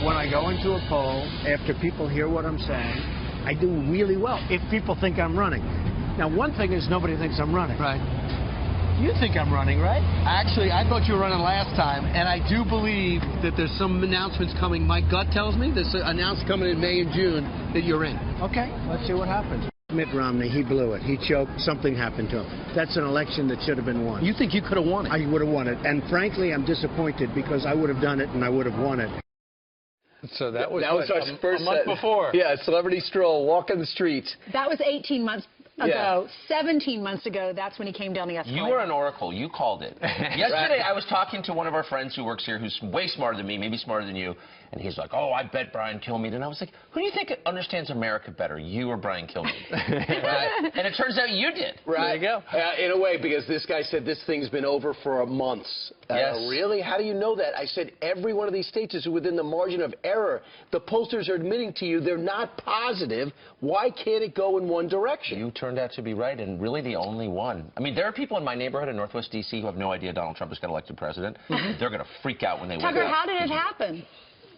when I go into a poll, after people hear what I'm saying, I do really well if people think I'm running. Now, one thing is nobody thinks I'm running. Right. You think I'm running, right? Actually, I thought you were running last time, and I do believe that there's some announcements coming. My gut tells me there's an announcement coming in May and June that you're in. Okay, let's see what happens. Mitt Romney, he blew it. He choked. Something happened to him. That's an election that should have been won. You think you could have won it? I would have won it. And frankly, I'm disappointed because I would have done it and I would have won it. So that was our first a month before. Yeah, celebrity stroll, walking the streets. That was 18 months ago. 17 months ago, that's when he came down the escalator. You were an oracle. You called it. Yesterday, I was talking to one of our friends who works here who's way smarter than me, maybe smarter than you, and he's like, oh, I bet Brian Kilmeade. And I was like, who do you think understands America better, you or Brian Kilmeade? Right? And it turns out you did. Right. There you go. In a way, because this guy said this thing's been over for months. Yes. Really? How do you know that? I said every one of these states is within the margin of error. The pollsters are admitting to you they're not positive. Why can't it go in one direction? You turned out to be right, and really the only one. I mean, there are people in my neighborhood in Northwest D.C. who have no idea Donald Trump has got elected president. They're going to freak out when they wake Tucker, up. how did it happen?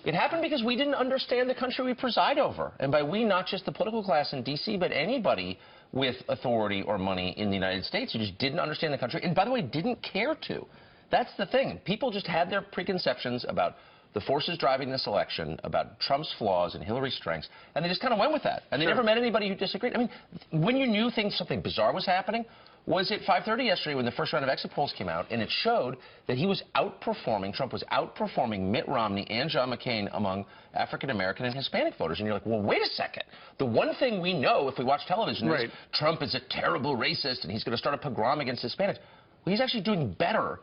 It happened because we didn't understand the country we preside over. And by we, not just the political class in D.C., but anybody with authority or money in the United States who just didn't understand the country and, by the way, didn't care to. That's the thing. People just had their preconceptions about the forces driving this election, about Trump's flaws and Hillary's strengths, and they just kind of went with that. And they never met anybody who disagreed. I mean, when you knew something bizarre was happening, was at 5:30 yesterday when the first round of exit polls came out, and it showed that he was outperforming, Trump was outperforming Mitt Romney and John McCain among African-American and Hispanic voters. And you're like, well, wait a second. The one thing we know if we watch television is Trump is a terrible racist and he's going to start a pogrom against Hispanics. Well, he's actually doing better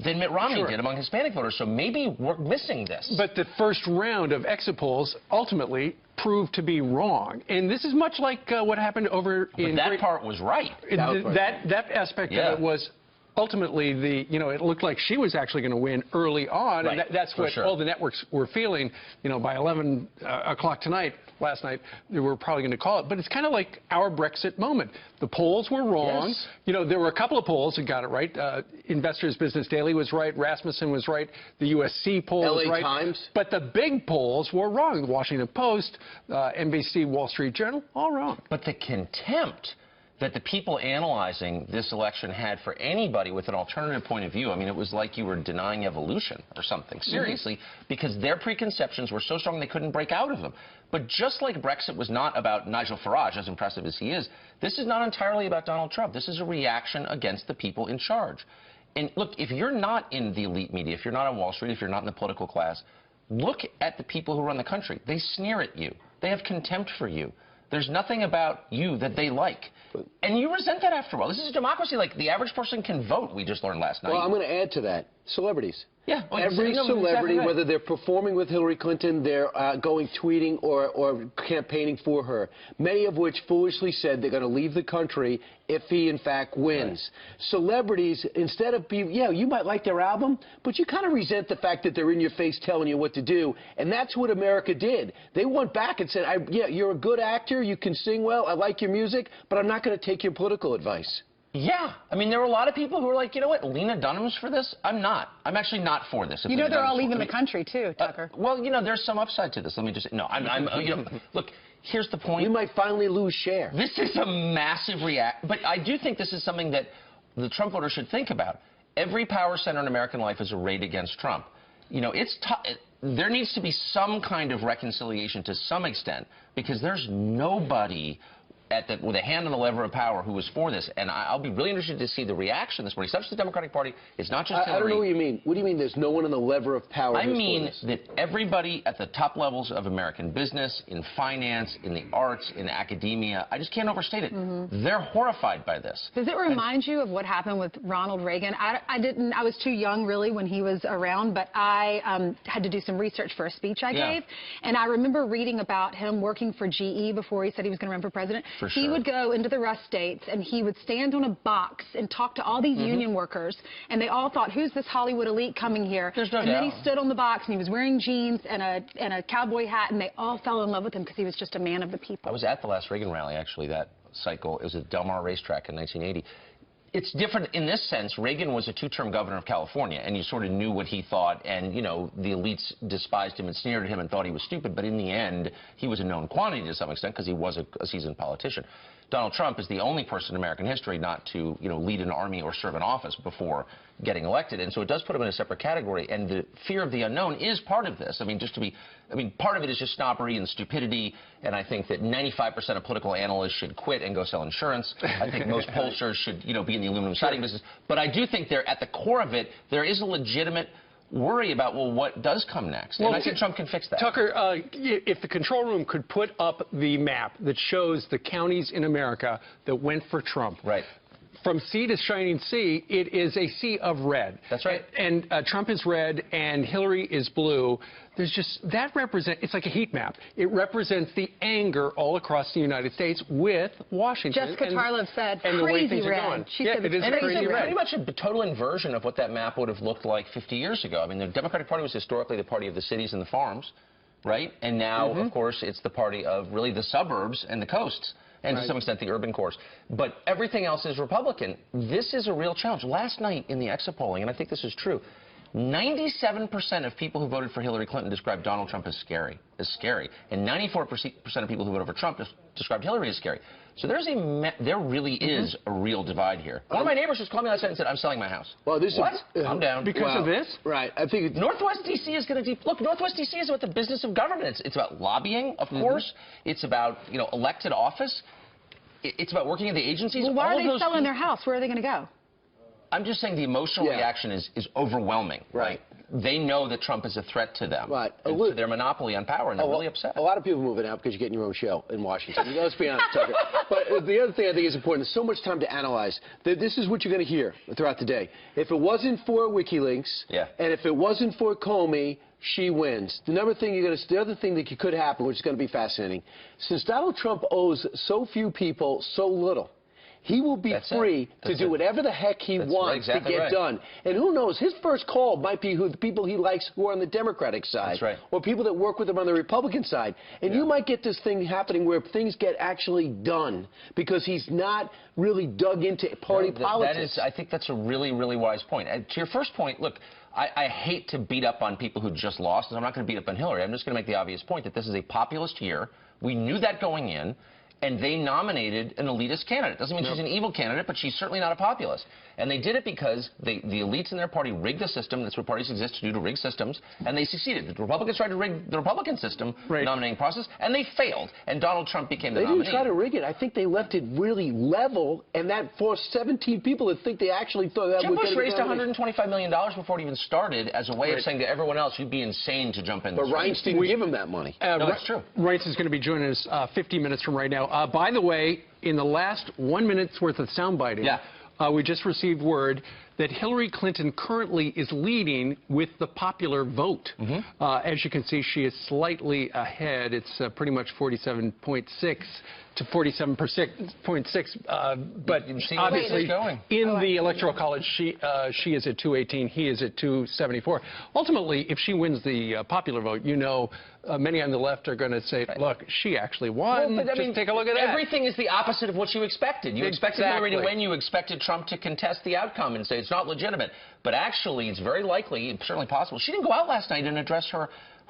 than Mitt Romney did among Hispanic voters, so maybe we're missing this. But the first round of exit polls ultimately proved to be wrong. And this is much like what happened over in... But that part was right. That aspect of it was ultimately it looked like she was actually going to win early on, and that's what all the networks were feeling. By 11 o'clock last night, they were probably going to call it. But it's kind of like our Brexit moment. The polls were wrong. Yes. There were a couple of polls that got it right. Investors Business Daily was right. Rasmussen was right. The USC poll was right. LA Times. But the big polls were wrong. The Washington Post, NBC, Wall Street Journal, all wrong. But the contempt that the people analyzing this election had for anybody with an alternative point of view. I mean, it was like you were denying evolution or something, seriously, because their preconceptions were so strong they couldn't break out of them. But just like Brexit was not about Nigel Farage, as impressive as he is, this is not entirely about Donald Trump. This is a reaction against the people in charge. And look, if you're not in the elite media, if you're not on Wall Street, if you're not in the political class, look at the people who run the country. They sneer at you. They have contempt for you. There's nothing about you that they like. And you resent that after a while. This is a democracy. Like, the average person can vote, we just learned last night. Well, I'm going to add to that. Celebrities. Yeah. Well, every celebrity, whether they're performing with Hillary Clinton, they're going tweeting or campaigning for her, many of which foolishly said they're going to leave the country if he, in fact, wins. Celebrities, instead of being, you might like their album, but you kind of resent the fact that they're in your face telling you what to do, and that's what America did. They went back and said, you're a good actor, you can sing well, I like your music, but I'm not going to take your political advice. Yeah. I mean, there were a lot of people who were like, you know what, Lena Dunham's for this? I'm not. I'm actually not for this. They're all leaving the country, too, Tucker. Well, there's some upside to this. Let me just say, no, look, here's the point. We might finally lose share. This is a massive but I do think this is something that the Trump voters should think about. Every power center in American life is arrayed against Trump. There needs to be some kind of reconciliation to some extent, because there's nobody with a hand on the lever of power who was for this, and I'll be really interested to see the reaction this morning. It's not just the Democratic Party. It's not just Hillary. I don't know what you mean. What do you mean there's no one on the lever of power? I mean that everybody at the top levels of American business, in finance, in the arts, in academia, I just can't overstate it. They're horrified by this. Does it remind you of what happened with Ronald Reagan? I was too young, really, when he was around, but I had to do some research for a speech I gave, and I remember reading about him working for GE before he said he was going to run for president. He would go into the rust states and he would stand on a box and talk to all these union workers, and they all thought, who's this Hollywood elite coming here? There's no doubt. Then he stood on the box and he was wearing jeans and a cowboy hat, and they all fell in love with him because he was just a man of the people. I was at the last Reagan rally, actually, that cycle. It was at Del Mar Racetrack in 1980. It's different in this sense. Reagan was a two-term governor of California, and you sort of knew what he thought, and, you know, the elites despised him and sneered at him and thought he was stupid, but in the end, he was a known quantity to some extent because he was a seasoned politician. Donald Trump is the only person in American history not to, you know, lead an army or serve in office before getting elected, and so it does put him in a separate category, and the fear of the unknown is part of this. I mean, part of it is just snobbery and stupidity, and I think that 95% of political analysts should quit and go sell insurance. I think most pollsters should, you know, be in the aluminum siding business, but I do think there, at the core of it, there is a legitimate worry about, well, what does come next? Well, and I think Trump can fix that. Tucker, if the control room could put up the map that shows the counties in America that went for Trump. Right. From sea to shining sea, it is a sea of red. That's right. And Trump is red and Hillary is blue. There's just, that represents, it's like a heat map. It represents the anger all across the United States with Washington. Jessica Tarlov said, and the way things red. are going. She yeah, said it is crazy red. Pretty much a total inversion of what that map would have looked like 50 years ago. I mean, the Democratic Party was historically the party of the cities and the farms, right? And now, of course, it's the party of really the suburbs and the coasts. And to some extent, the urban cores. But everything else is Republican. This is a real challenge. Last night in the exit polling, and I think this is true, 97% of people who voted for Hillary Clinton described Donald Trump as scary. And 94% of people who voted for Trump described Hillary as scary. So there really is a real divide here. One of my neighbors just called me last night and said, I'm selling my house. Well, this what? Is, I'm down. Because of this? Right. I think Northwest D.C. is going to look. Northwest D.C. is about the business of government. It's about lobbying, of course. It's about, you know, elected office. It's about working in the agencies. Well, why are they selling their house? Where are they going to go? I'm just saying the emotional reaction is overwhelming. Right. They know that Trump is a threat to them. Right. To their monopoly on power, and they're really upset. A lot of people moving out because you're getting your own show in Washington. Let's be honest, Tucker. But the other thing I think is important, there's so much time to analyze. This is what you're going to hear throughout the day. If it wasn't for WikiLeaks, and if it wasn't for Comey, she wins. The other thing that could happen, which is going to be fascinating, since Donald Trump owes so few people so little, he will be free to do whatever the heck he wants to get done. And who knows, his first call might be the people he likes who are on the Democratic side, or people that work with him on the Republican side. And you might get this thing happening where things get actually done because he's not really dug into party politics. I think that's a really, really wise point. And to your first point, look, I hate to beat up on people who just lost, and I'm not going to beat up on Hillary. I'm just going to make the obvious point that this is a populist year. We knew that going in. And they nominated an elitist candidate. Doesn't mean she's an evil candidate, but she's certainly not a populist. And they did it because the elites in their party rigged the system. That's what parties exist to do, to rig systems. And they succeeded. The Republicans tried to rig the Republican system, nominating process, and they failed. And Donald Trump became the nominee. They didn't try to rig it. I think they left it really level, and that forced 17 people to think they actually thought that Jeb would Bush raised $125 million before it even started as a way of saying to everyone else, you'd be insane to jump in this race. But Reince didn't give him that money. No, that's true. Reince is going to be joining us 50 minutes from right now. By the way, in the last 1 minute's worth of soundbiting, we just received word that Hillary Clinton currently is leading with the popular vote. As you can see, she is slightly ahead. It's pretty much 47.6 to 47.6, but obviously in the Electoral College, she is at 218, he is at 274. Ultimately, if she wins the popular vote, you know, many on the left are going to say, look, she actually won. Well, but, just take a look at that. Everything is the opposite of what you expected. You expected Hillary to win. You expected Trump to contest the outcome and say it's not legitimate. But actually, it's very likely, certainly possible. She didn't go out last night and address her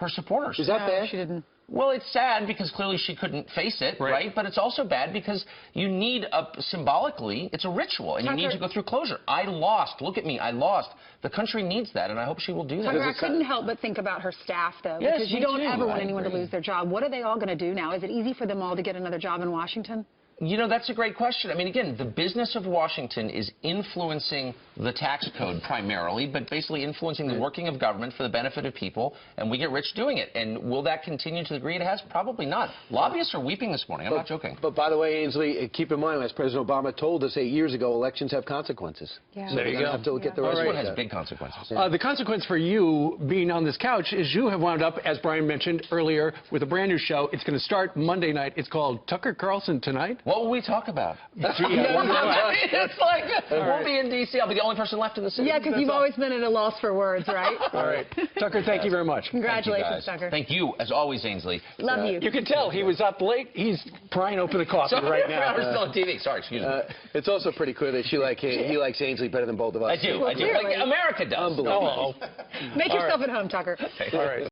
supporters. Is that bad? She didn't. Well, it's sad because clearly she couldn't face it, right? But it's also bad because you need symbolically, it's a ritual, and you need to go through closure. I lost. Look at me. I lost. The country needs that, and I hope she will do that. I couldn't help but think about her staff, though, because you don't ever want anyone to lose their job. What are they all going to do now? Is it easy for them all to get another job in Washington? You know, that's a great question. I mean, again, the business of Washington is influencing the tax code primarily, but basically influencing the working of government for the benefit of people, and we get rich doing it. And will that continue to the degree it has? Probably not. Lobbyists are weeping this morning. I'm not joking. But by the way, Ainsley, keep in mind, as President Obama told us 8 years ago, elections have consequences. Yeah. So there you go. Have to look at the rest of it. Has big consequences. The consequence for you being on this couch is you have wound up, as Brian mentioned earlier, with a brand new show. It's going to start Monday night. It's called Tucker Carlson Tonight. What will we talk about? It's like, we'll be in D.C. I'll be the only person left in the city. Yeah, because you've always been at a loss for words, right? All right. Tucker, thank you very much. Congratulations, Tucker. Thank you, as always, Ainsley. Love you. You can tell he was up late. He's prying open a coffee right now. We're still on TV. Sorry, excuse me. It's also pretty clear that he likes Ainsley better than both of us. I do. Well, I do. Like America does. Unbelievable. Make yourself at home, Tucker. All right.